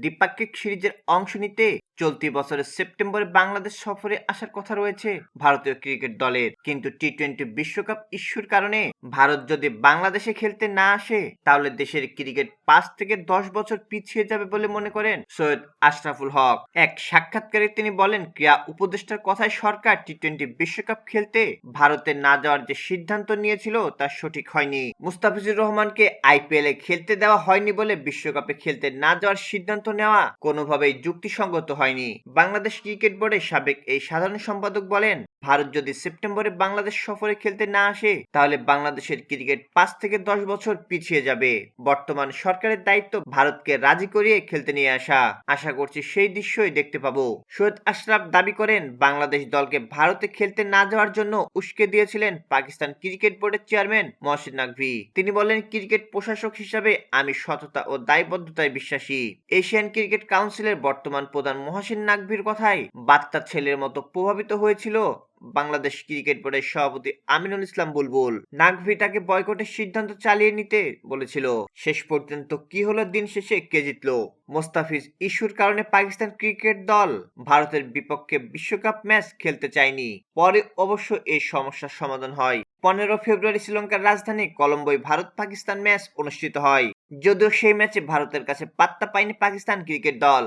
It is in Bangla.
দ্বিপাক্ষিক সিরিজের অংশ নিতে চলতি বছরের সেপ্টেম্বরে বাংলাদেশ সফরে আসার কথা রয়েছে ভারতীয় ক্রিকেট দলের। কিন্তু টি-20 বিশ্বকাপ ইস্যুর কারণে ভারত যদি বাংলাদেশে খেলতে না আসে তাহলে দেশের ক্রিকেট 5 থেকে 10 বছর পিছিয়ে যাবে বলে মনে করেন সৈয়দ আশরাফুল হক। এক সাক্ষাৎকারে তিনি বলেন, ক্রীড়া উপদেষ্টার কথায় সরকার টি-20 বিশ্বকাপ খেলতে ভারতে না যাওয়ার যে সিদ্ধান্ত নিয়েছিল তা সঠিক হয়নি। মুস্তাফিজুর রহমানকে আইপিএলে খেলতে দেওয়া হয়নি বলে বিশ্বকাপে খেলতে না যাওয়ার সিদ্ধান্ত নেওয়া কোনোভাবেই যুক্তিসঙ্গত হয়নি। বাংলাদেশ ক্রিকেট বোর্ডের সাবেক এই সাধারণ সম্পাদক বলেন, ভারত যদি সেপ্টেম্বরে বাংলাদেশ সফরে খেলতে না আসে তাহলে বাংলাদেশের ক্রিকেট 5 থেকে 10 বছর পিছিয়ে যাবে। বর্তমান সরকারের দায়িত্ব ভারতকে রাজি করিয়ে খেলতে নিয়ে আসা। আশা করছি সেই দৃশ্যই দেখতে পাবো। সৈয়দ আশরাফ দাবি করেন, বাংলাদেশ দলকে ভারতে খেলতে না যাওয়ার জন্য উস্কে দিয়েছিলেন পাকিস্তান ক্রিকেট বোর্ডের চেয়ারম্যান মহসিন নাকভি। তিনি বলেন, ক্রিকেট প্রশাসক হিসাবে আমি সততা ও দায়বদ্ধতায় বিশ্বাসী। এশিয়ান ক্রিকেট কাউন্সিলের বর্তমান প্রধান মহসিন নাকভির কথায় বাচ্চা ছেলের মতো প্রভাবিত হয়েছিল বাংলাদেশ ক্রিকেট বোর্ডের সভাপতি আমিনুল ইসলাম বুলবুল। নাকভি তাকে বয়কটের সিদ্ধান্ত চালিয়ে নিতে বলেছিল। শেষ পর্যন্ত কি হলো, দিন শেষে কে জিতলো? মোস্তাফিজ ইস্যুর কারণে পাকিস্তান ক্রিকেট দল ভারতের বিপক্ষে বিশ্বকাপ ম্যাচ খেলতে চায়নি। পরে অবশ্য এই সমস্যার সমাধান হয়। 15 ফেব্রুয়ারি শ্রীলঙ্কার রাজধানী কলম্বোয় ভারত পাকিস্তান ম্যাচ অনুষ্ঠিত হয়। যদিও সেই ম্যাচে ভারতের কাছে পাত্তা পায়নি পাকিস্তান ক্রিকেট দল।